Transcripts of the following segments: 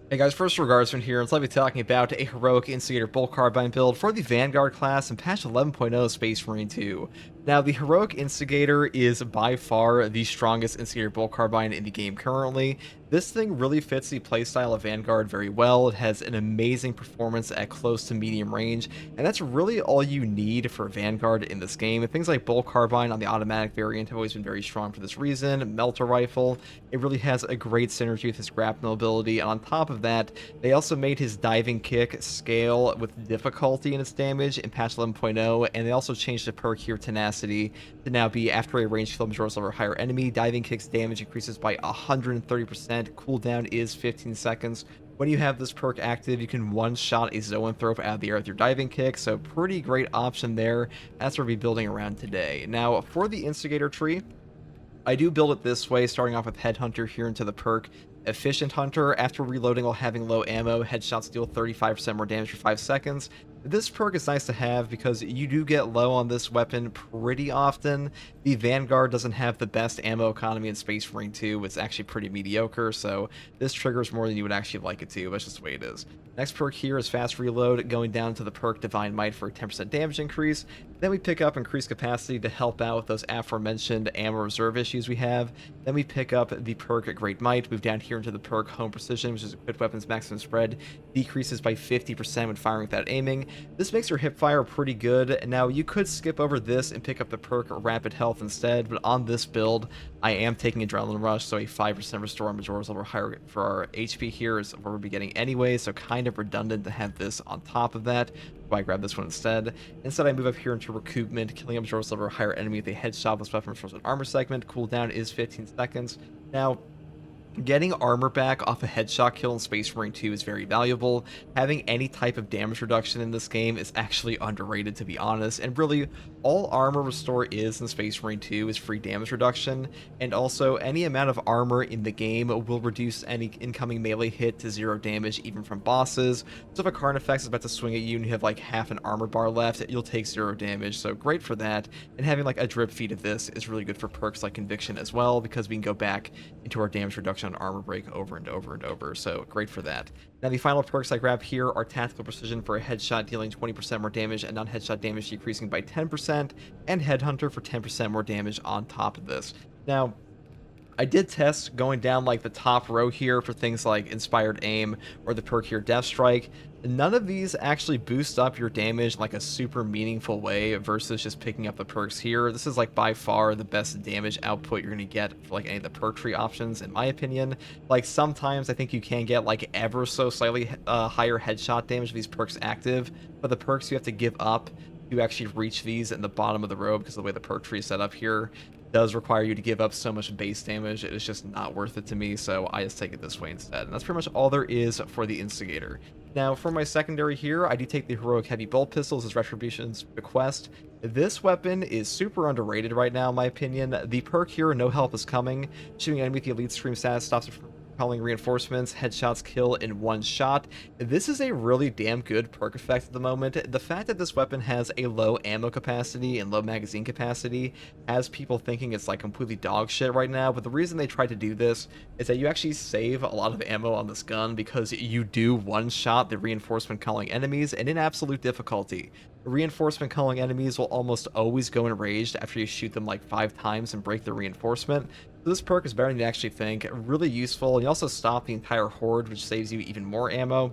Hey guys, first regards from here, let's be talking about a heroic Instigator bolt carbine build for the Vanguard class in patch 11.0 Space Marine 2. Now, the heroic Instigator is by far the strongest Instigator bolt carbine in the game currently. This thing really fits the playstyle of Vanguard very well. It has an amazing performance at close to medium range, and that's really all you need for Vanguard in this game. And things like bolt carbine on the automatic variant have always been very strong for this reason. Melter rifle, it really has a great synergy with his grapnel ability, and on top of that, they also made his diving kick scale with difficulty in its damage in patch 11.0, and they also changed the perk here tenacity to now be after a ranged kill majority or higher enemy, diving kick's damage increases by 130%. Cooldown is 15 seconds. When you have this perk active, you can one-shot a zoanthrope out of the air with your diving kick, so pretty great option there. That's what we'll be building around today. Now, for the Instigator tree, I do build it this way, starting off with Headhunter here into the perk Efficient Hunter. After reloading while having low ammo, headshots deal 35% more damage for 5 seconds. This perk is nice to have because you do get low on this weapon pretty often. The Vanguard doesn't have the best ammo economy in Space Marine 2. It's actually pretty mediocre, so this triggers more than you would actually like it to. That's just the way it is. Next perk here is Fast Reload, going down to the perk Divine Might for a 10% damage increase. Then we pick up Increased Capacity to help out with those aforementioned ammo reserve issues we have. Then we pick up the perk Great Might, move down here into the perk Home Precision, which is equipped weapons maximum spread, decreases by 50% when firing without aiming. This makes your hipfire pretty good. Now, you could skip over this and pick up the perk Rapid Health instead, but on this build, I am taking Adrenaline Rush, so a 5% restore on Majora's level higher for our HP here is what we'll be getting anyway, so kind of redundant to have this on top of that. So I grab this one instead. Instead, I move up here into Recoupment, killing a Majora's level higher enemy with a headshot with weapon restores an armor segment. Cooldown is 15 seconds. Now, getting armor back off a headshot kill in Space Marine 2 is very valuable. Having any type of damage reduction in this game is actually underrated, to be honest, and really all armor restore is in Space Marine 2 is free damage reduction, and also any amount of armor in the game will reduce any incoming melee hit to 0 damage even from bosses. So if a Carnifex is about to swing at you and you have like half an armor bar left, you'll take 0 damage, so great for that. And having like a drip feed of this is really good for perks like Conviction as well, because we can go back into our damage reduction on armor break over and over and over, so great for that. Now, the final perks I grab here are Tactical Precision for a headshot dealing 20% more damage and non-headshot damage decreasing by 10%, and Headhunter for 10% more damage on top of this. Now, I did test going down like the top row here for things like Inspired Aim or the perk here Death Strike. None of these actually boost up your damage in like a super meaningful way versus just picking up the perks here. This is like by far the best damage output you're going to get for like any of the perk tree options, in my opinion. Like sometimes I think you can get like ever so slightly higher headshot damage with these perks active, but the perks you have to give up to actually reach these in the bottom of the row, because of the way the perk tree is set up here, does require you to give up so much base damage. It is just not worth it to me, so I just take it this way instead. And that's pretty much all there is for the Instigator. Now, for my secondary here, I do take the Heroic Heavy Bolt Pistols as Retribution's Bequest. This weapon is super underrated right now, in my opinion. The perk here, No Help is Coming. Shooting an enemy with the Elite Stream status stops it from calling reinforcements, headshots kill in one shot. This is a really damn good perk effect at the moment. The fact that this weapon has a low ammo capacity and low magazine capacity has people thinking it's like completely dog shit right now, but the reason they tried to do this is that you actually save a lot of ammo on this gun because you do one shot the reinforcement calling enemies, and in absolute difficulty, reinforcement calling enemies will almost always go enraged after you shoot them like 5 times and break the reinforcement. So this perk is better than you actually think, really useful. You also stop the entire horde, which saves you even more ammo.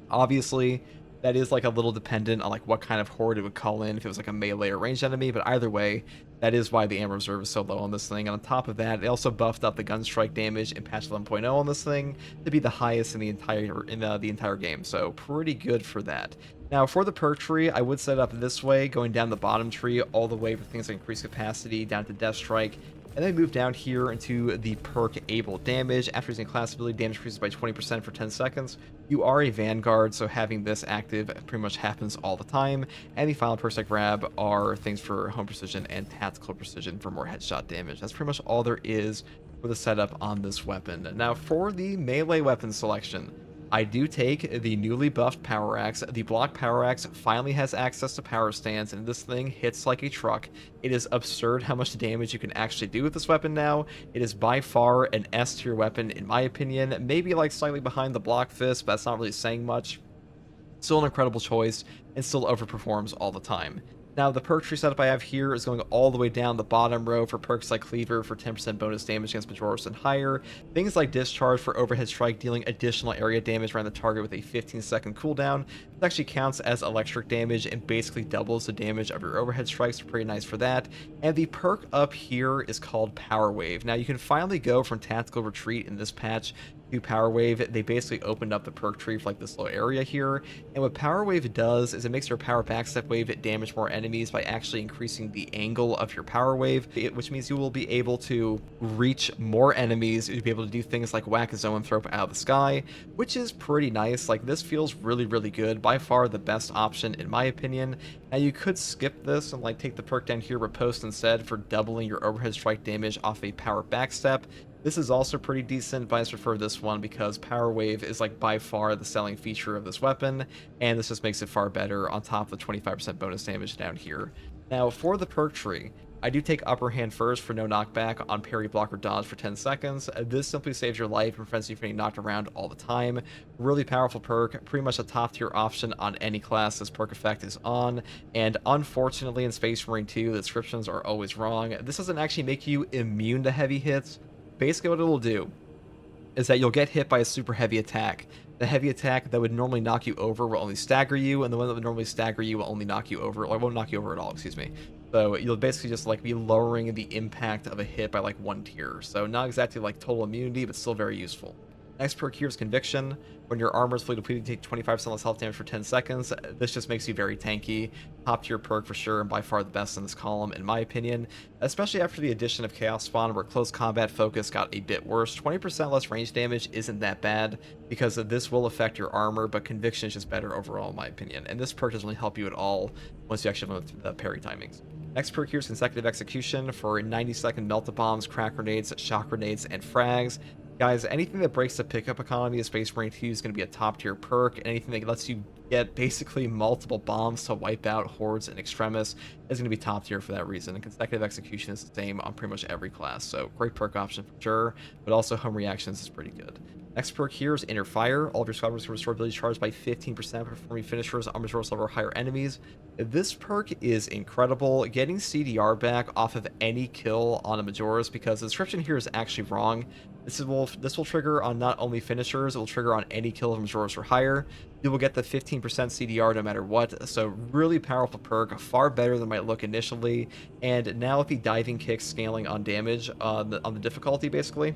Obviously, that is like a little dependent on like what kind of horde it would call in if it was like a melee or ranged enemy, but either way, that is why the ammo reserve is so low on this thing. And on top of that, they also buffed up the gun strike damage in patch 11.0 on this thing to be the highest in the entire game, so pretty good for that. Now, for the perk tree, I would set it up this way, going down the bottom tree all the way for things like increased capacity down to Death Strike, and then move down here into the perk Able Damage. After using class ability, damage increases by 20% for 10 seconds. You are a Vanguard, so having this active pretty much happens all the time. And the final perks I grab are things for Home Precision and Tactical Precision for more headshot damage. That's pretty much all there is for the setup on this weapon. Now, for the melee weapon selection, I do take the newly buffed Power Axe. The block Power Axe finally has access to power stance, and this thing hits like a truck. It is absurd how much damage you can actually do with this weapon now. It is by far an S tier weapon in my opinion. Maybe like slightly behind the block fist, but that's not really saying much. Still an incredible choice, and still overperforms all the time. Now, the perk tree setup I have here is going all the way down the bottom row for perks like Cleaver for 10% bonus damage against Majoris and higher, things like Discharge for Overhead Strike dealing additional area damage around the target with a 15-second cooldown. This actually counts as electric damage and basically doubles the damage of your Overhead Strikes, pretty nice for that. And the perk up here is called Power Wave. Now, you can finally go from Tactical Retreat in this patch to Power Wave. They basically opened up the perk tree for like this little area here, and what Power Wave does is it makes your power backstep wave damage more enemies by actually increasing the angle of your power wave, which means you will be able to reach more enemies. You'll be able to do things like whack a zoanthrope out of the sky, which is pretty nice. Like, this feels really good, by far the best option in my opinion. Now, you could skip this and like take the perk down here, Riposte instead, for doubling your overhead strike damage off a power backstep. This is also pretty decent, but I just prefer this one because Power Wave is like by far the selling feature of this weapon, and this just makes it far better on top of the 25% bonus damage down here. Now, for the perk tree, I do take Upper Hand first for no knockback on parry, block, or dodge for 10 seconds. This simply saves your life and prevents you from getting knocked around all the time. Really powerful perk, pretty much a top tier option on any class this perk effect is on, and unfortunately in Space Marine 2, the descriptions are always wrong. This doesn't actually make you immune to heavy hits. Basically what it will do is that you'll get hit by a super heavy attack. The heavy attack that would normally knock you over will only stagger you, and the one that would normally stagger you will only knock you over, or won't knock you over at all, excuse me. So you'll basically just like be lowering the impact of a hit by like 1 tier. So not exactly like total immunity, but still very useful. Next perk here is Conviction. When your armor is fully depleted, you take 25% less health damage for 10 seconds. This just makes you very tanky. Top tier perk for sure, and by far the best in this column, in my opinion. Especially after the addition of Chaos Spawn, where close combat focus got a bit worse. 20% less range damage isn't that bad, because this will affect your armor, but Conviction is just better overall, in my opinion. And this perk doesn't really help you at all once you actually have the parry timings. Next perk here is Consecutive Execution for 90-second melt-bombs, crack grenades, shock grenades, and frags. Guys, anything that breaks the pickup economy of Space Marine 2 is going to be a top tier perk. Anything that lets you get basically multiple bombs to wipe out hordes and extremis is going to be top tier for that reason. And Consecutive Execution is the same on pretty much every class, so great perk option for sure, but also Home Reactions is pretty good. Next perk here is Inner Fire. All of your squad can restore ability charged by 15% performing finishers on resource level or higher enemies. This perk is incredible. Getting CDR back off of any kill on a Majoris, because the description here is actually wrong. This will trigger on not only finishers, it will trigger on any kill of Majoris or higher. You will get the 15% CDR no matter what, so really powerful perk, far better than might look initially. And now with the diving kick scaling on damage on the difficulty, basically,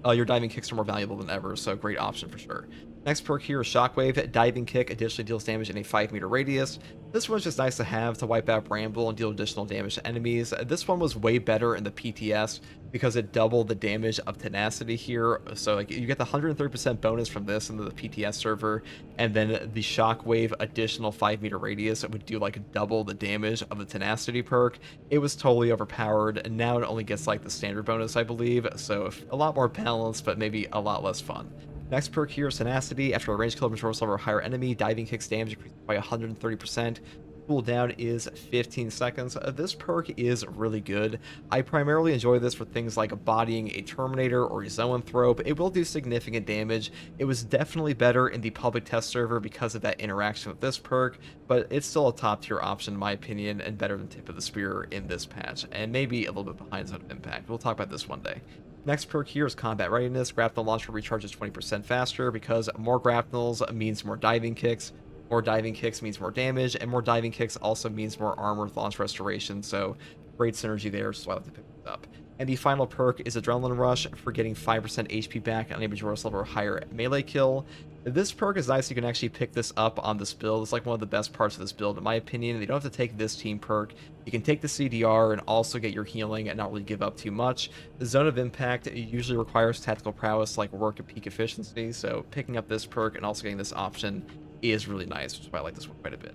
your diving kicks are more valuable than ever, so great option for sure. Next perk here is Shockwave. Diving Kick additionally deals damage in a 5-meter radius. This one's just nice to have to wipe out Bramble and deal additional damage to enemies. This one was way better in the PTS because it doubled the damage of Tenacity here. So like you get the 130% bonus from this into the PTS server, and then the Shockwave additional 5-meter radius would do like double the damage of the Tenacity perk. It was totally overpowered, and now it only gets like the standard bonus, I believe. So a lot more balanced, but maybe a lot less fun. Next perk here is Tenacity. After a range kill of resource level or higher enemy, Diving Kick's damage increases by 130%. Cooldown is 15 seconds. This perk is really good. I primarily enjoy this for things like bodying a Terminator or a Zoanthrope. It will do significant damage. It was definitely better in the public test server because of that interaction with this perk, but it's still a top tier option in my opinion, and better than Tip of the Spear in this patch, and maybe a little bit behind Zone of Impact. We'll talk about this one day. Next perk here is Combat Readiness. Grapnel Launcher recharges 20% faster because more grapnels means more diving kicks. More diving kicks means more damage, and more diving kicks also means more armor with launch restoration, so great synergy there, so I have to pick this up. And the final perk is Adrenaline Rush for getting 5% HP back on a Majoris level or higher melee kill. This perk is nice. You can actually pick this up on this build. It's like one of the best parts of this build, in my opinion. You don't have to take this team perk. You can take the CDR and also get your healing and not really give up too much. The Zone of Impact usually requires tactical prowess like work at peak efficiency, so picking up this perk and also getting this option is really nice, which is why I like this one quite a bit.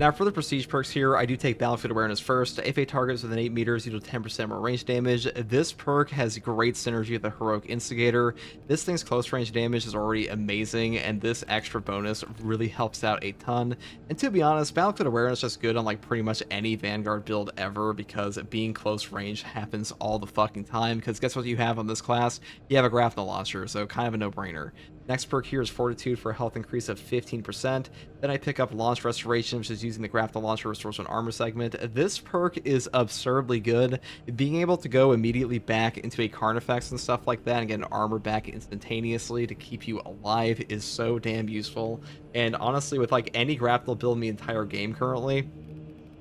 Now, for the prestige perks here, I do take Battlefield Awareness first. If a target is within 8 meters, you do 10% more range damage. This perk has great synergy with the Heroic Instigator. This thing's close range damage is already amazing, and this extra bonus really helps out a ton. And to be honest, Battlefield Awareness is just good on like pretty much any Vanguard build ever, because being close range happens all the fucking time. Because guess what you have on this class? You have a grapnel launcher, so kind of a no-brainer. Next perk here is Fortitude for a health increase of 15%. Then I pick up Launch Restoration, which is using the grapnel launcher restores an armor segment. This perk is absurdly good. Being able to go immediately back into a Carnifex and stuff like that and get an armor back instantaneously to keep you alive is so damn useful. And honestly, with like any grapnel build in the entire game currently,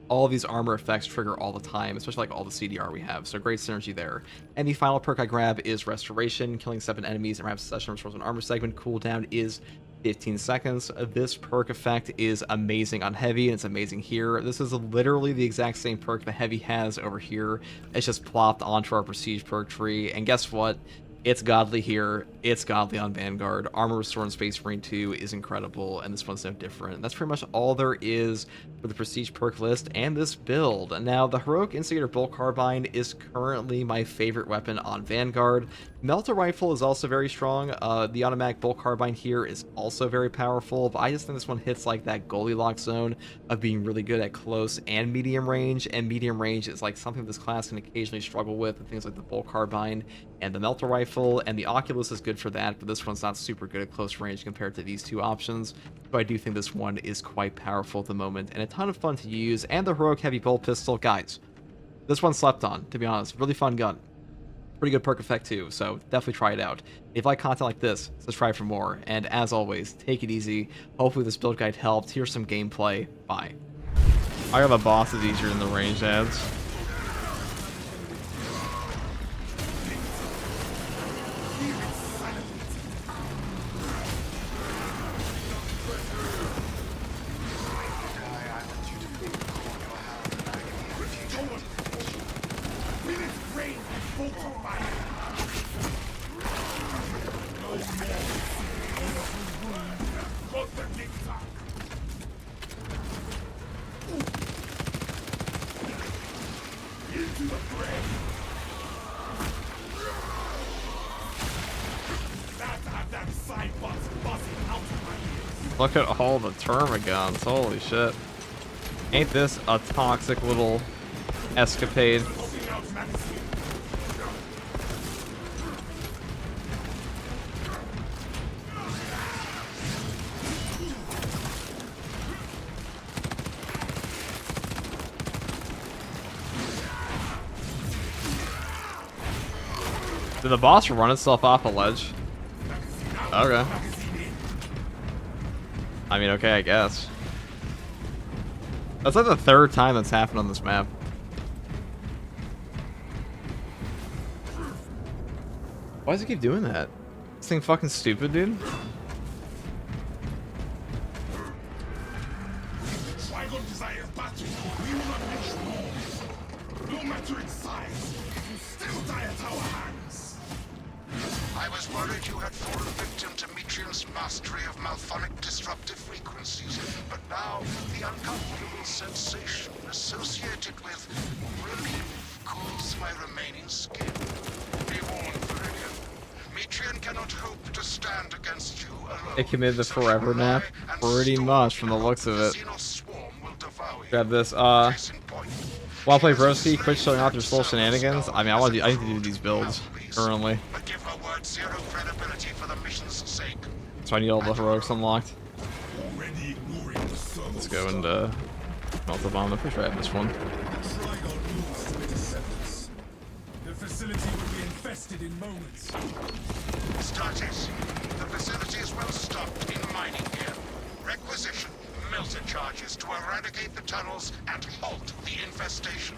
all of these armor effects trigger all the time, especially like all the CDR we have, so great synergy there. And the final perk I grab is Restoration. Killing 7 enemies and rapid succession restores an armor segment. Cooldown is 15 seconds. This perk effect is amazing on Heavy, and it's amazing here. This is literally the exact same perk the Heavy has over here. It's just plopped onto our Prestige perk tree, and guess what? It's godly here. It's godly on Vanguard. Armor Restore in Space Marine 2 is incredible, and this one's no different. That's pretty much all there is for the Prestige perk list and this build. Now, the Heroic Instigator Bolt Carbine is currently my favorite weapon on Vanguard. Melter Rifle is also very strong. The automatic Bolt Carbine here is also very powerful, but I just think this one hits like that Goldilocks zone of being really good at close and medium range, and medium range is like something this class can occasionally struggle with things like the Bolt Carbine and the Melter Rifle, and the Oculus is good for that, but this one's not super good at close range compared to these two options. So I do think this one is quite powerful at the moment and a ton of fun to use. And the Heroic Heavy Bolt Pistol, guys, this one slept on, to be honest. Really fun gun. Pretty good perk effect too, so definitely try it out. If you like content like this, subscribe for more, and as always, take it easy. Hopefully this build guide helped. Here's some gameplay. Bye. I got the bosses easier than the ranged ads. Look at all the termagants, holy shit. Ain't this a toxic little escapade? Did the boss run itself off a ledge? Okay. I mean, okay, I guess. That's like the third time that's happened on this map. Why does it keep doing that? This thing fucking stupid, dude. I was worried you had fallen victim to Metrian's mastery of malphonic disruptive frequencies, but now the uncomfortable sensation associated with relief cools my remaining skin. Be warned, Viridian. Metrian cannot hope to stand against you alone. It committed the forever nap pretty much from the looks of it. Grab this, while I play Broski, quit showing off your slow shenanigans. I mean, I need to do these builds currently. Zero credibility for the mission's sake. So I need all the heroics unlocked. Let's go and melt the bomb. I'm pretty sure I have this one. The facility will be infested in moments. Startes, the facility is well stocked in mining gear. Requisition melter charges to eradicate the tunnels and halt the infestation.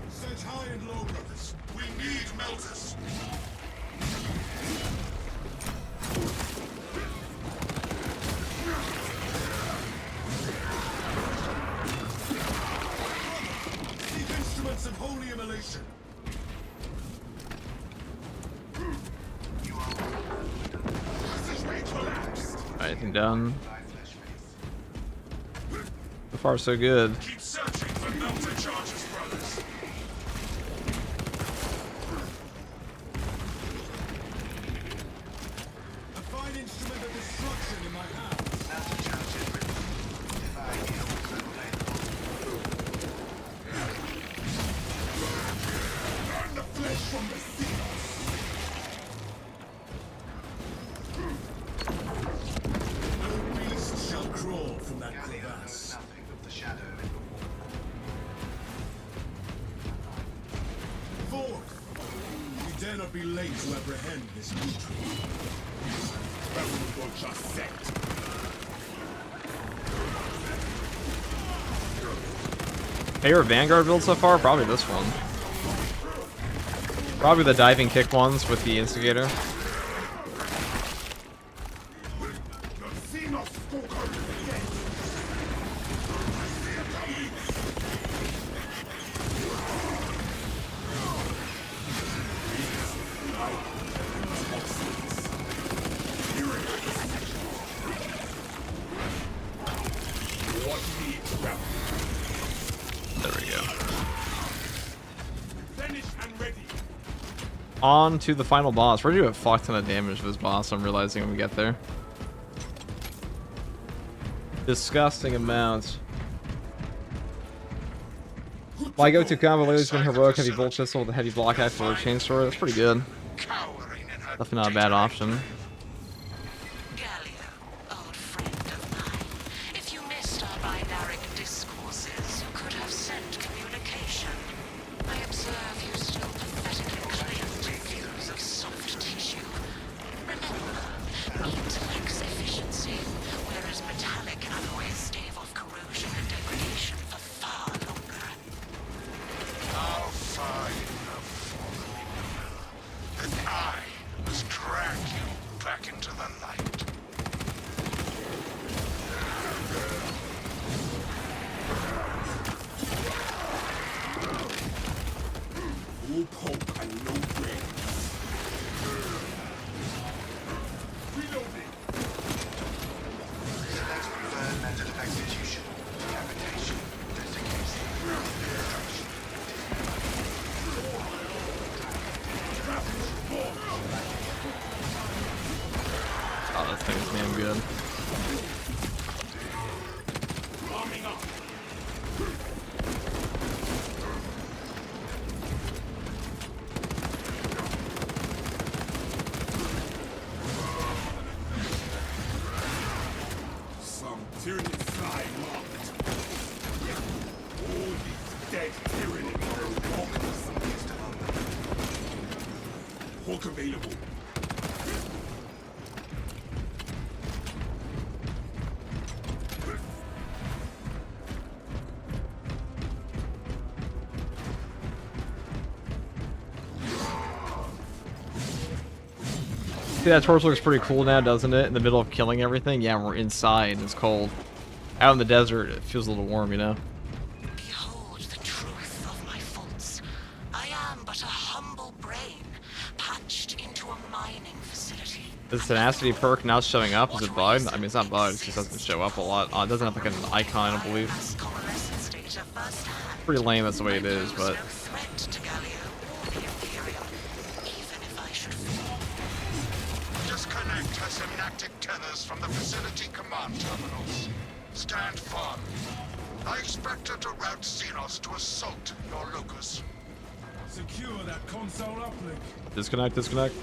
Search high and low, brothers. We need melters. Seek instruments of holy immolation. Alright, I think done. far, so good. Keep searching for melter charges, brothers. A fine instrument of destruction in my hands. Melter charges removed. Divine yield available. Burn the flesh from the seals. No beast shall crawl from that Gallia knows crevasse. nothing of the shadow. Forth! We dare not be late to apprehend this nutrient. Battle sect. Favorite Vanguard build so far? Probably this one. Probably the diving kick ones with the Instigator. There we go. Finished and ready. On to the final boss. We're gonna do a fuck ton of damage to this boss, I'm realizing when we get there. Disgusting amounts. My go-to combo lately has been heroic heavy bolt pistol with a heavy block axe or a chainsaw. That's pretty good. Cowering in her Definitely not a bad option. Gallia, old friend of mine. If you missed our binaric discourses, you could have sent communication. I observe you still pathetically cling to views of soft tissue. Remember, meat lacks efficiency, whereas metallic alloys stave off corrosion and degradation for far longer. How far you have fallen, that I must drag you back into the light. No poke and no brains. Reloading. Select preferred method of execution. Decapitation. Desiccation. Oh, this thing is damn good. Arming up. Some tyranny fly locked. All these dead tyranny walkers. Hawk available. See, that torch looks pretty cool now, doesn't it? In the middle of killing everything. Yeah, we're inside and it's cold. Out in the desert, it feels a little warm, you know? Behold the truth of my faults. I am but a humble brain, patched into a mining facility. Is tenacity perk now showing up? Is it bugged? I mean, it's not bugged, it just doesn't show up a lot. It doesn't have like an icon, I believe. Convalescence data firsthand. Pretty lame, that's the way it is, but... No threat to Gallia or the Imperium, even if I should fall. Disconnect her synaptic tethers from the facility command terminals. Stand firm. I expect her to route Xenos to assault your locus. Secure that console uplink. Disconnect, disconnect.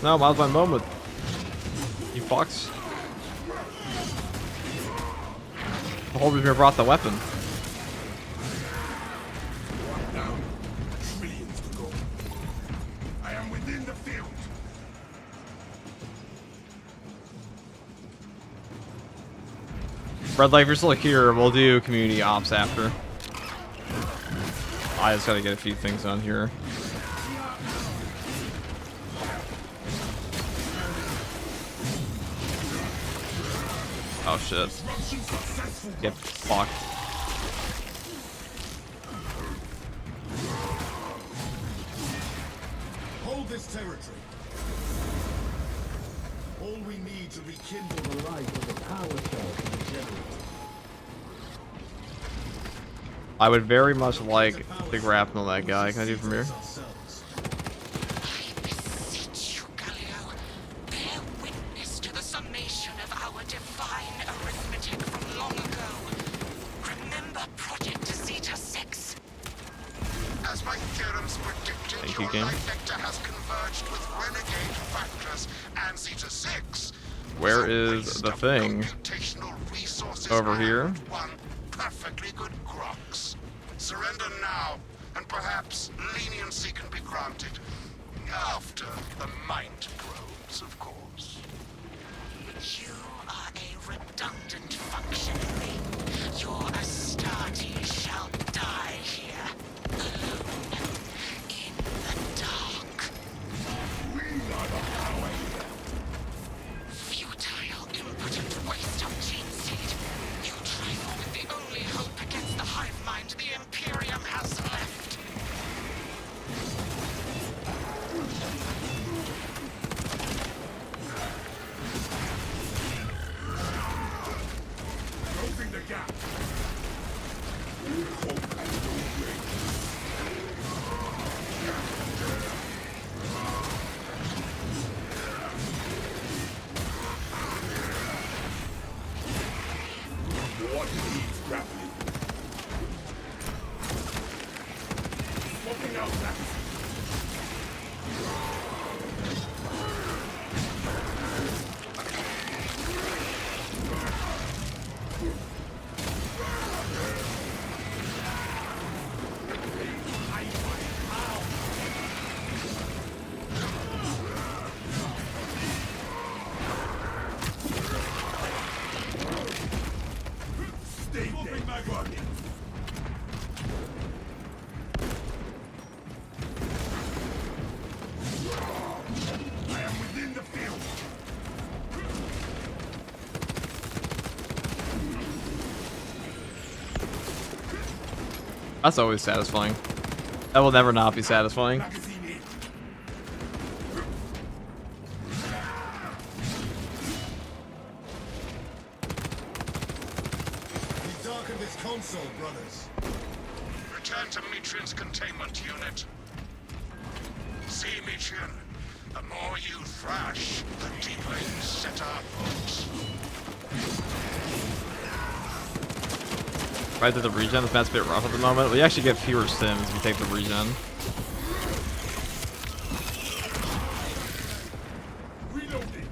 No, now's my moment. You fucks. The whole reason brought the weapon. Now, trillions to go. I am within the field. Red Light, if you're still here, we'll do community ops after. I just gotta get a few things on here. Oh shit. Get fucked. dangerous territory. All we need to rekindle the light of the power cell in the generator. I would very much like to grapple that guy. Can I do it from here? I beseech you, Galio, bear witness to the summation of our divine arithmetic from long ago. Remember Project Zeta 6? As my theorems predicted, Thank you, your game. life vector has converged with renegade factors and Zeta 6. Where The is waste the of thing? computational resources Over and here? one perfectly good Grox. Surrender now, and perhaps leniency can be granted. After the mind grows, of course. You are a redundant functionary. Your Astartes shall die here, alone, in the dark. We are the power here. Futile, impotent waste of gene seed. You trifle with the only hope against the hive mind the Imperium has left. Closing the gap. Hope and no grace. What needs grappling? Swapping out that. Stay dead. Vanguard. I am within the field. That's always satisfying. That will never not be satisfying. Magazine in. We darken this console, brothers. Return to Metrian's containment unit. See, Metrian, the more you thrash, the deeper you set our hooks. Right to the regen, the map's a bit rough at the moment. We actually get fewer sims if you take the regen. Reloading.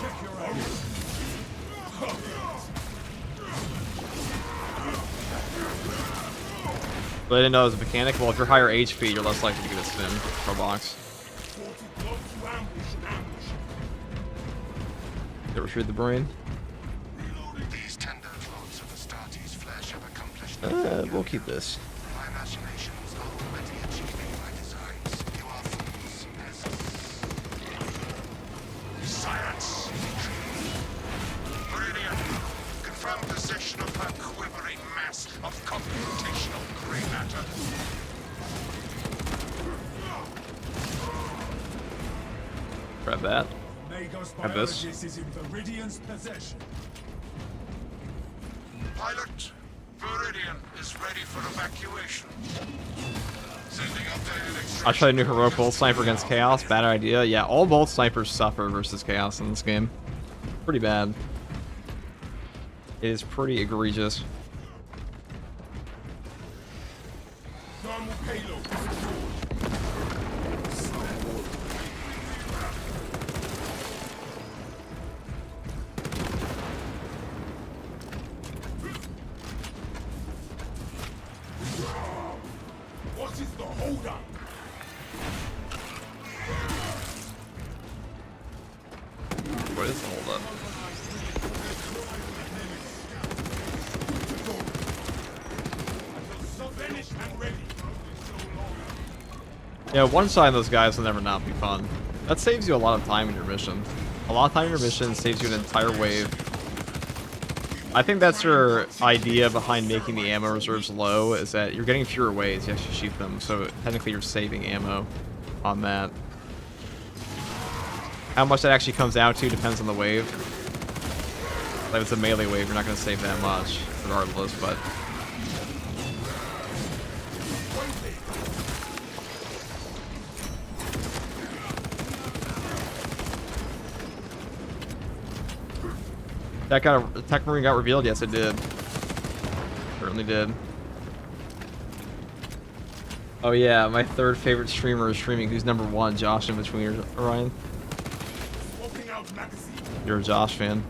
Check your own. But I didn't know it was a mechanic. Well, if you're higher HP, you're less likely to get a sim per box. 40 close to ambush. You ever shoot the brain? These tender clones of Astartes' flesh have accomplished We'll keep this. my imagination was already achieving my designs. You are fools, peasants. Silence! Meridian, confirm possession of her quivering mass of computational gray matter. Grab that. Magos Have this. biologist is in Viridian's possession. Pilot, Viridian is ready for evacuation. Sending updated extraction. I'll try a new heroic bolt sniper against chaos. Bad idea. Yeah, all bolt snipers suffer versus chaos in this game. Pretty bad. It is pretty egregious. Thermal payload. What is the holdup? What is the holdup? Finished and ready. Yeah, one side of those guys will never not be fun. That saves you a lot of time in your mission. A lot of time in your mission saves you an entire wave. I think that's your idea behind making the ammo reserves low, is that you're getting fewer waves, you actually shoot them, so technically you're saving ammo. on that. How much that actually comes out to depends on the wave. Like if it's a melee wave, you're not going to save that much, regardless, but... That Tech Marine got revealed? Yes, it did. Certainly did. Oh yeah, my third favorite streamer is streaming. Who's number one? Josh in between, Orion? You're a Josh fan.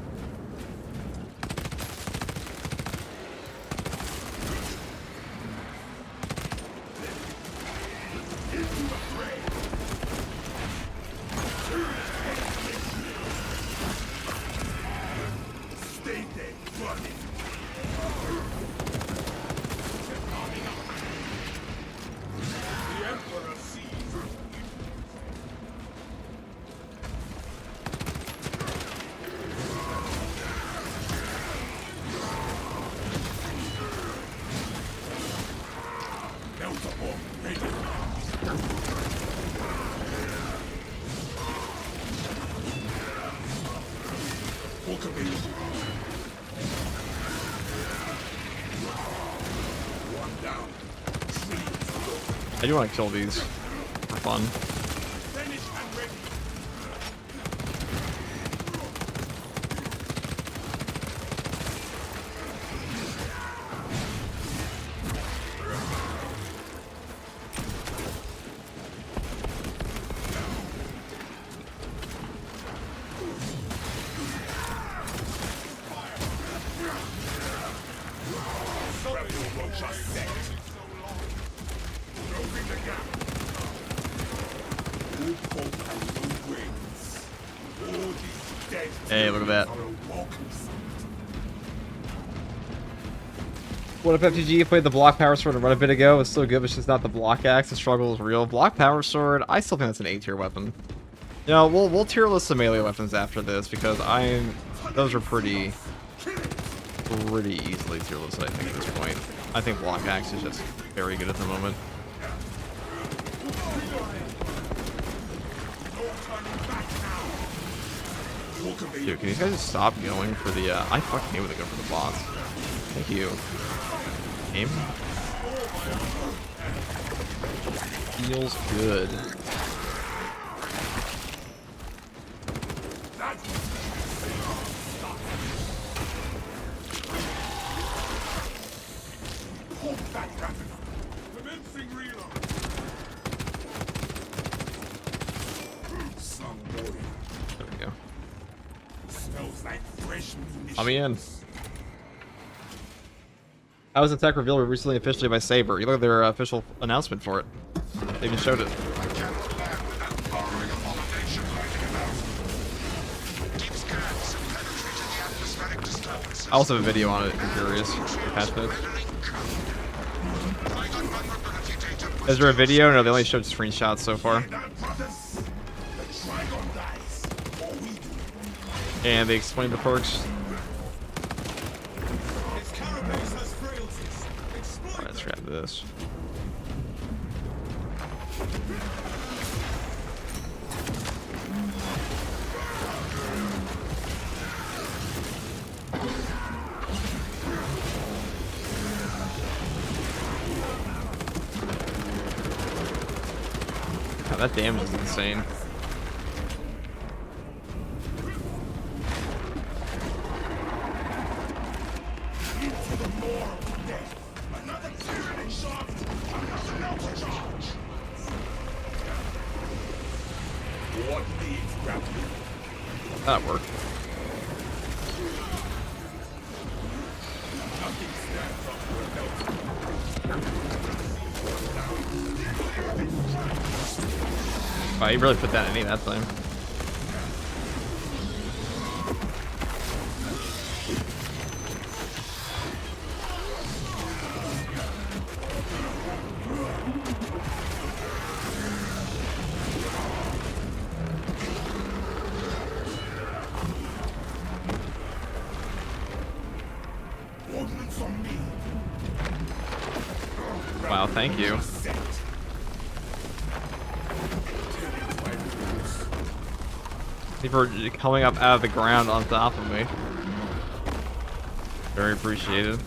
I do want to kill these for fun. Hey, look at that. What up, FTG? You played the block power sword a run a bit ago. It's still good, but it's just not the block axe. The struggle is real. Block power sword, I still think that's an A tier weapon. You know, we'll tier list some melee weapons after this because those are pretty easily tier listed, I think, at this point. I think block axe is just very good at the moment. Dude, can these guys just stop going for the, I fucking hate when they go for the bots. Thank you. Aim. Feels good. Let me in. I was in tech reveal recently officially by Saber. You look at their official announcement for it. They even showed it. I also have a video on it if you're curious. Patch notes. Is there a video? No, they only showed screenshots so far. And they explained the perks. Alright, let's grab this. God, that damage is insane. That worked. Wow, you really put that in any that time. Wow, thank you. For coming up out of the ground on top of me. Very appreciated.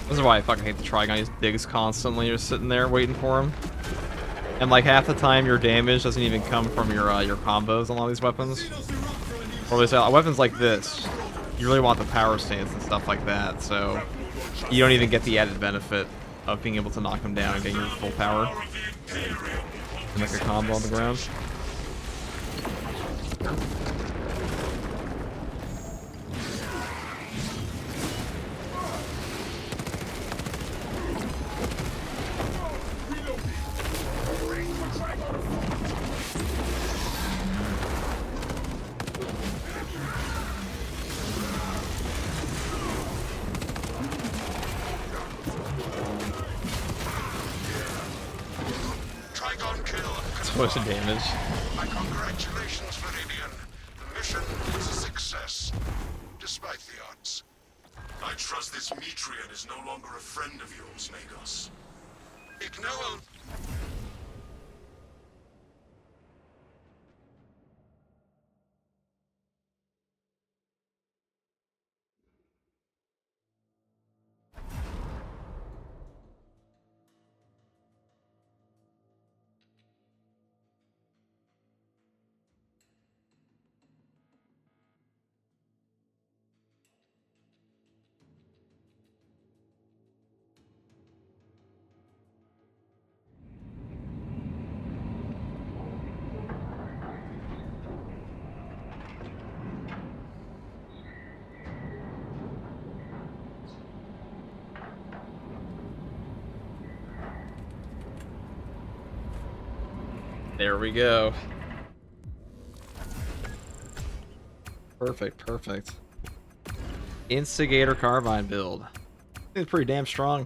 This is why I fucking hate the Trigon. He just digs constantly. You're sitting there waiting for him. And like half the time your damage doesn't even come from your combos on all these weapons. Or at least weapons like this. You really want the power stance and stuff like that, so you don't even get the added benefit of being able to knock him down and getting your full power. And make a combo on the ground. So much damage. My congratulations, Viridian. The mission was a success, despite the odds. I trust this Metrian is no longer a friend of yours, Magos. Ignore. There we go. Perfect, perfect. Instigator carbine build. It's pretty damn strong.